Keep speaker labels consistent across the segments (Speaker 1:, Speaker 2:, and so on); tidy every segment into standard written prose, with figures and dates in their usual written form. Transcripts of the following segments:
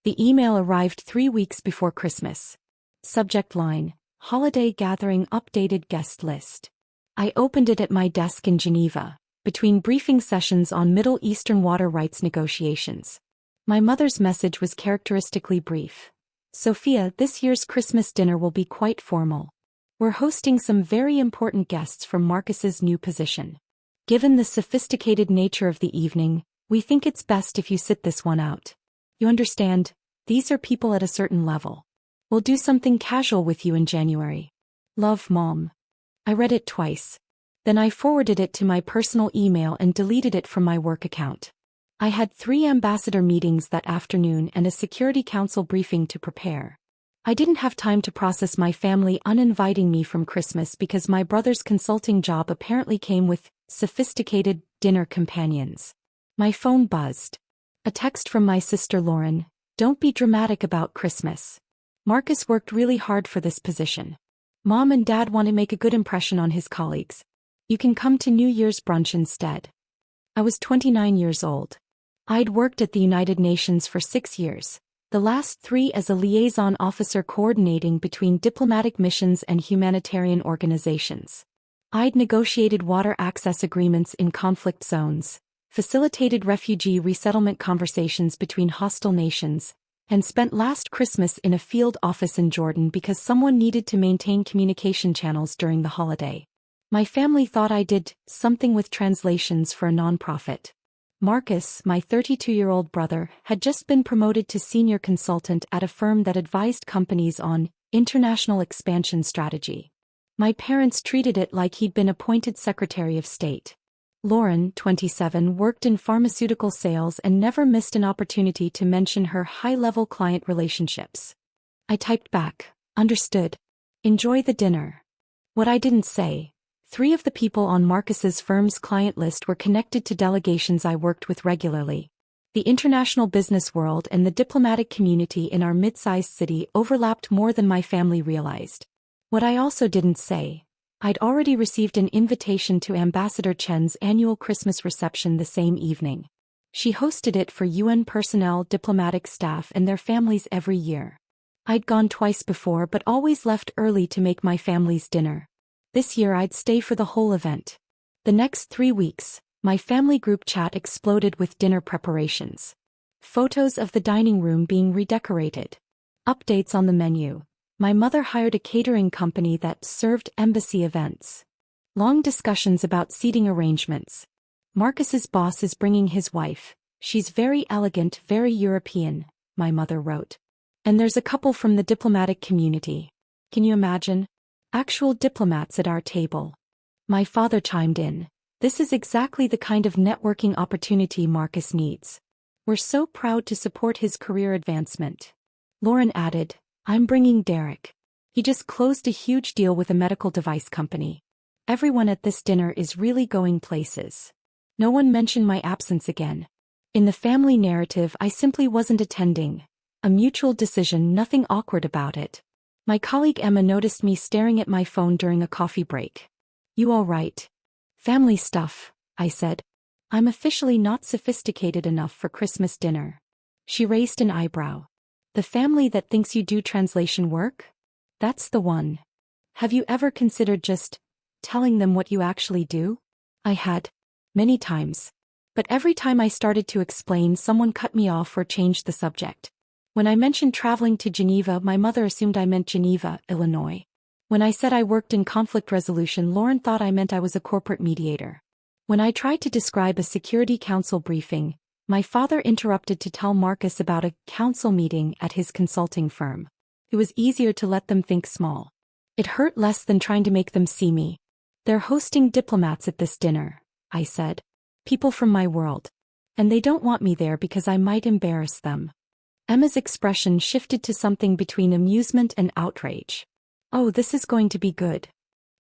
Speaker 1: The email arrived 3 weeks before Christmas. Subject line: Holiday Gathering Updated Guest List. I opened it at my desk in Geneva, between briefing sessions on Middle Eastern water rights negotiations. My mother's message was characteristically brief. Sophia, this year's Christmas dinner will be quite formal. We're hosting some very important guests from Marcus's new position. Given the sophisticated nature of the evening, we think it's best if you sit this one out. You understand, these are people at a certain level. We'll do something casual with you in January. Love, Mom. I read it twice. Then I forwarded it to my personal email and deleted it from my work account. I had 3 ambassador meetings that afternoon and a Security Council briefing to prepare. I didn't have time to process my family uninviting me from Christmas because my brother's consulting job apparently came with sophisticated dinner companions. My phone buzzed. A text from my sister Lauren: "Don't be dramatic about Christmas. Marcus worked really hard for this position. Mom and Dad want to make a good impression on his colleagues. You can come to New Year's brunch instead." I was 29 years old. I'd worked at the United Nations for 6 years, the last 3 as a liaison officer coordinating between diplomatic missions and humanitarian organizations. I'd negotiated water access agreements in conflict zones, facilitated refugee resettlement conversations between hostile nations, and spent last Christmas in a field office in Jordan because someone needed to maintain communication channels during the holiday. My family thought I did something with translations for a nonprofit. Marcus, my 32-year-old brother, had just been promoted to senior consultant at a firm that advised companies on international expansion strategy. My parents treated it like he'd been appointed Secretary of State. Lauren, 27, worked in pharmaceutical sales and never missed an opportunity to mention her high-level client relationships. I typed back, "Understood. Enjoy the dinner." What I didn't say: 3 of the people on Marcus's firm's client list were connected to delegations I worked with regularly. The international business world and the diplomatic community in our mid-sized city overlapped more than my family realized. What I also didn't say: I'd already received an invitation to Ambassador Chen's annual Christmas reception the same evening. She hosted it for UN personnel, diplomatic staff and their families every year. I'd gone twice before but always left early to make my family's dinner. This year I'd stay for the whole event. The next 3 weeks, my family group chat exploded with dinner preparations. Photos of the dining room being redecorated. Updates on the menu. My mother hired a catering company that served embassy events. Long discussions about seating arrangements. Marcus's boss is bringing his wife. She's very elegant, very European, my mother wrote. And there's a couple from the diplomatic community. Can you imagine? Actual diplomats at our table. My father chimed in. This is exactly the kind of networking opportunity Marcus needs. We're so proud to support his career advancement. Lauren added, I'm bringing Derek. He just closed a huge deal with a medical device company. Everyone at this dinner is really going places. No one mentioned my absence again. In the family narrative, I simply wasn't attending. A mutual decision, nothing awkward about it. My colleague Emma noticed me staring at my phone during a coffee break. You all right? Family stuff, I said. I'm officially not sophisticated enough for Christmas dinner. She raised an eyebrow. The family that thinks you do translation work? That's the one. Have you ever considered just telling them what you actually do? I had. Many times. But every time I started to explain, someone cut me off or changed the subject. When I mentioned traveling to Geneva, my mother assumed I meant Geneva, Illinois. When I said I worked in conflict resolution, Lauren thought I meant I was a corporate mediator. When I tried to describe a Security Council briefing, my father interrupted to tell Marcus about a council meeting at his consulting firm. It was easier to let them think small. It hurt less than trying to make them see me. They're hosting diplomats at this dinner, I said. People from my world. And they don't want me there because I might embarrass them. Emma's expression shifted to something between amusement and outrage. Oh, this is going to be good.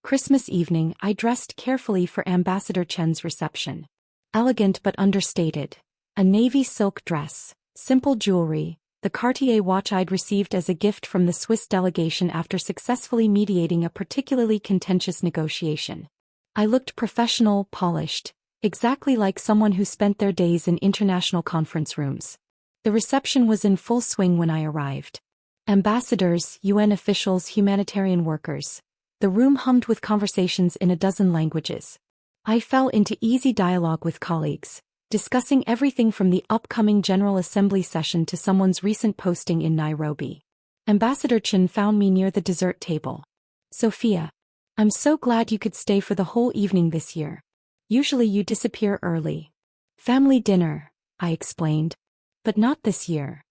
Speaker 1: Christmas evening, I dressed carefully for Ambassador Chen's reception. Elegant but understated. A navy silk dress, simple jewelry, the Cartier watch I'd received as a gift from the Swiss delegation after successfully mediating a particularly contentious negotiation. I looked professional, polished, exactly like someone who spent their days in international conference rooms. The reception was in full swing when I arrived. Ambassadors, UN officials, humanitarian workers. The room hummed with conversations in a dozen languages. I fell into easy dialogue with colleagues, discussing everything from the upcoming General Assembly session to someone's recent posting in Nairobi. Ambassador Chen found me near the dessert table. Sophia, I'm so glad you could stay for the whole evening this year. Usually you disappear early. Family dinner, I explained. But not this year.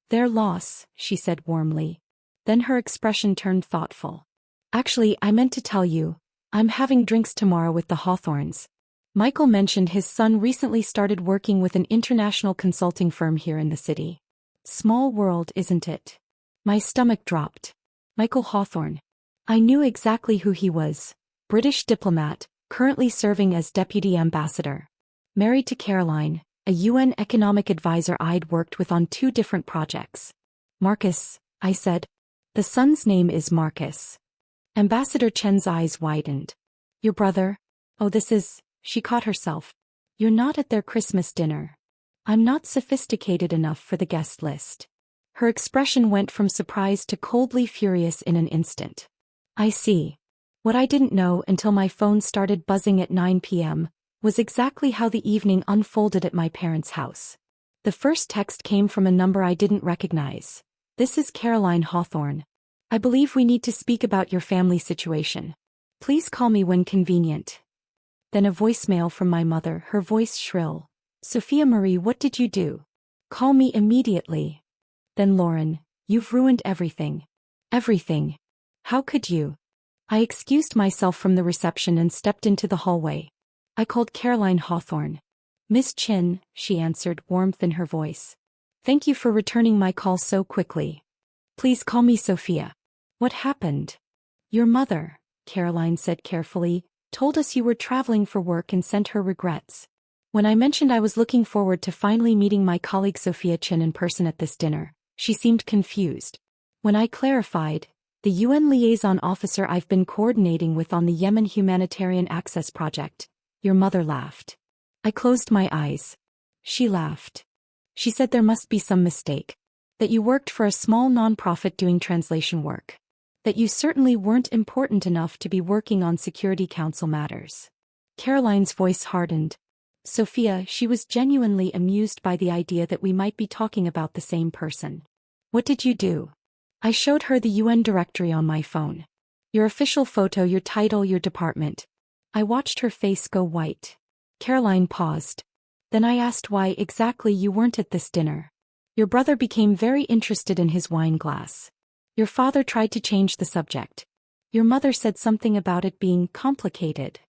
Speaker 1: Their loss, she said warmly. Then her expression turned thoughtful. Actually, I meant to tell you, I'm having drinks tomorrow with the Hawthorns. Michael mentioned his son recently started working with an international consulting firm here in the city. Small world, isn't it? My stomach dropped. Michael Hawthorne. I knew exactly who he was. British diplomat, currently serving as deputy ambassador. Married to Caroline, a UN economic advisor I'd worked with on 2 different projects. Marcus, I said. The son's name is Marcus. Ambassador Chen's eyes widened. Your brother? Oh, she caught herself. You're not at their Christmas dinner. I'm not sophisticated enough for the guest list. Her expression went from surprise to coldly furious in an instant. I see. What I didn't know until my phone started buzzing at 9 p.m. was exactly how the evening unfolded at my parents' house. The first text came from a number I didn't recognize. This is Caroline Hawthorne. I believe we need to speak about your family situation. Please call me when convenient. Then a voicemail from my mother, her voice shrill. Sophia Marie, what did you do? Call me immediately. Then Lauren, you've ruined everything. Everything. How could you? I excused myself from the reception and stepped into the hallway. I called Caroline Hawthorne. Miss Chin, she answered, warmth in her voice. Thank you for returning my call so quickly. Please call me Sophia. What happened? Your mother, Caroline said carefully, told us you were traveling for work and sent her regrets. When I mentioned I was looking forward to finally meeting my colleague Sophia Chin in person at this dinner, she seemed confused. When I clarified, the UN liaison officer I've been coordinating with on the Yemen Humanitarian Access Project, your mother laughed. I closed my eyes. She laughed. She said there must be some mistake. That you worked for a small non-profit doing translation work. That you certainly weren't important enough to be working on Security Council matters. Caroline's voice hardened. Sophia, she was genuinely amused by the idea that we might be talking about the same person. What did you do? I showed her the UN directory on my phone. Your official photo, your title, your department. I watched her face go white. Caroline paused. Then I asked why exactly you weren't at this dinner. Your brother became very interested in his wine glass. Your father tried to change the subject. Your mother said something about it being complicated.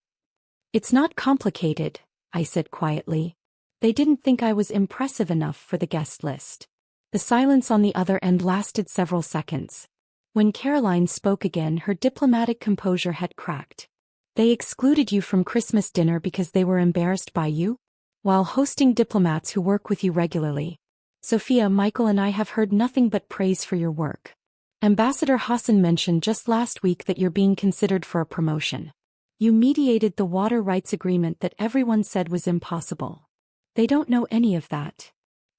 Speaker 1: It's not complicated, I said quietly. They didn't think I was impressive enough for the guest list. The silence on the other end lasted several seconds. When Caroline spoke again, her diplomatic composure had cracked. They excluded you from Christmas dinner because they were embarrassed by you? While hosting diplomats who work with you regularly. Sophia, Michael and I have heard nothing but praise for your work. Ambassador Hassan mentioned just last week that you're being considered for a promotion. You mediated the water rights agreement that everyone said was impossible. They don't know any of that.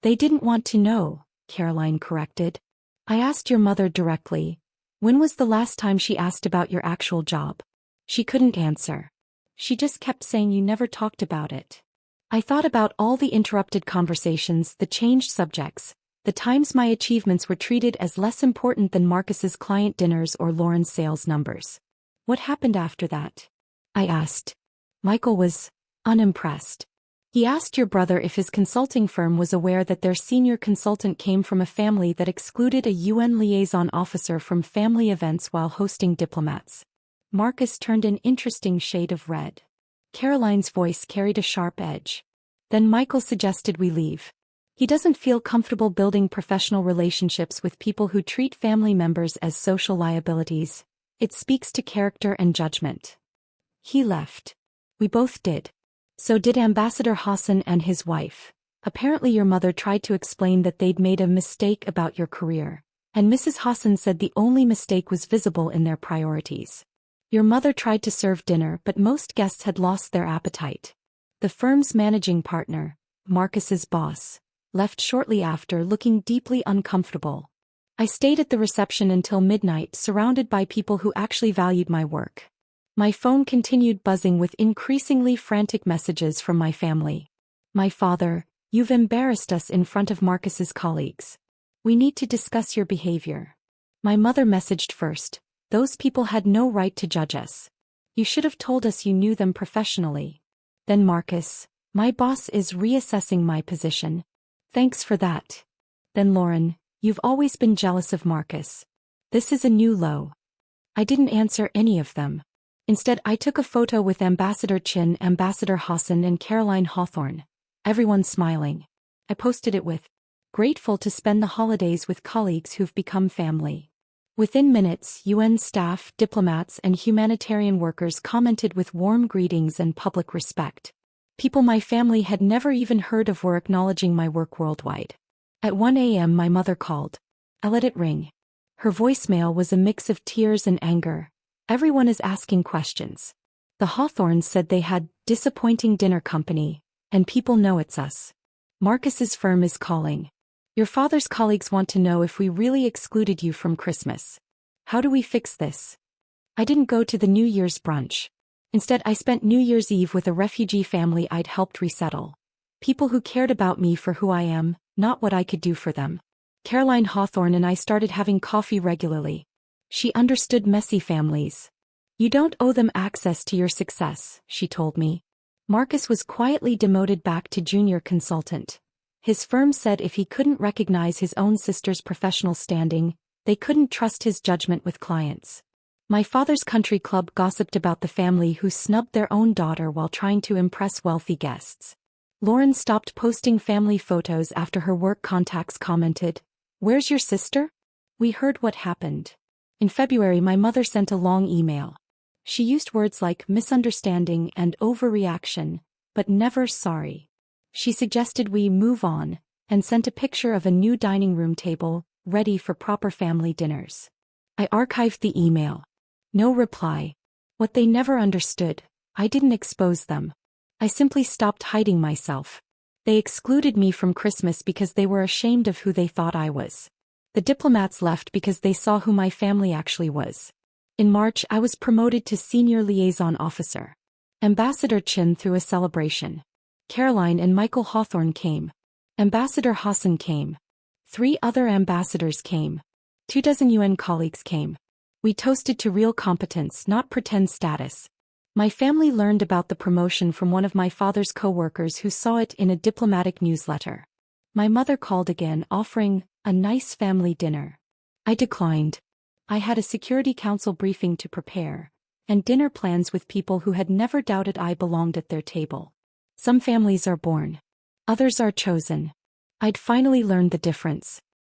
Speaker 1: They didn't want to know, Caroline corrected. I asked your mother directly. When was the last time she asked about your actual job? She couldn't answer. She just kept saying you never talked about it. I thought about all the interrupted conversations, the changed subjects, the times my achievements were treated as less important than Marcus's client dinners or Lauren's sales numbers. What happened after that? I asked. Michael was unimpressed. He asked your brother if his consulting firm was aware that their senior consultant came from a family that excluded a UN liaison officer from family events while hosting diplomats. Marcus turned an interesting shade of red. Caroline's voice carried a sharp edge. Then Michael suggested we leave. He doesn't feel comfortable building professional relationships with people who treat family members as social liabilities. It speaks to character and judgment. He left. We both did. So did Ambassador Hassan and his wife. Apparently your mother tried to explain that they'd made a mistake about your career, and Mrs. Hassan said the only mistake was visible in their priorities. Your mother tried to serve dinner, but most guests had lost their appetite. The firm's managing partner, Marcus's boss, left shortly after looking deeply uncomfortable. I stayed at the reception until midnight, surrounded by people who actually valued my work. My phone continued buzzing with increasingly frantic messages from my family. My father: "You've embarrassed us in front of Marcus's colleagues. We need to discuss your behavior." My mother messaged first: "Those people had no right to judge us. You should have told us you knew them professionally." Then Marcus: "My boss is reassessing my position. Thanks for that." Then Lauren: "You've always been jealous of Marcus. This is a new low." I didn't answer any of them. Instead, I took a photo with Ambassador Chin, Ambassador Hassan, and Caroline Hawthorne. Everyone smiling. I posted it with, "Grateful to spend the holidays with colleagues who've become family." Within minutes, UN staff, diplomats, and humanitarian workers commented with warm greetings and public respect. People my family had never even heard of were acknowledging my work worldwide. At 1 a.m. my mother called. I let it ring. Her voicemail was a mix of tears and anger. "Everyone is asking questions. The Hawthorns said they had disappointing dinner company, and people know it's us. Marcus's firm is calling. Your father's colleagues want to know if we really excluded you from Christmas. How do we fix this?" I didn't go to the New Year's brunch. Instead, I spent New Year's Eve with a refugee family I'd helped resettle. People who cared about me for who I am, not what I could do for them. Caroline Hawthorne and I started having coffee regularly. She understood messy families. "You don't owe them access to your success," she told me. Marcus was quietly demoted back to junior consultant. His firm said if he couldn't recognize his own sister's professional standing, they couldn't trust his judgment with clients. My father's country club gossiped about the family who snubbed their own daughter while trying to impress wealthy guests. Lauren stopped posting family photos after her work contacts commented, "Where's your sister? We heard what happened." In February, my mother sent a long email. She used words like misunderstanding and overreaction, but never sorry. She suggested we move on, and sent a picture of a new dining room table, ready for proper family dinners. I archived the email. No reply. What they never understood: I didn't expose them. I simply stopped hiding myself. They excluded me from Christmas because they were ashamed of who they thought I was. The diplomats left because they saw who my family actually was. In March, I was promoted to Senior Liaison Officer. Ambassador Chin threw a celebration. Caroline and Michael Hawthorne came. Ambassador Hassan came. 3 other ambassadors came. 24 UN colleagues came. We toasted to real competence, not pretend status. My family learned about the promotion from one of my father's co-workers who saw it in a diplomatic newsletter. My mother called again, offering a nice family dinner. I declined. I had a Security Council briefing to prepare, and dinner plans with people who had never doubted I belonged at their table. Some families are born. Others are chosen. I'd finally learned the difference.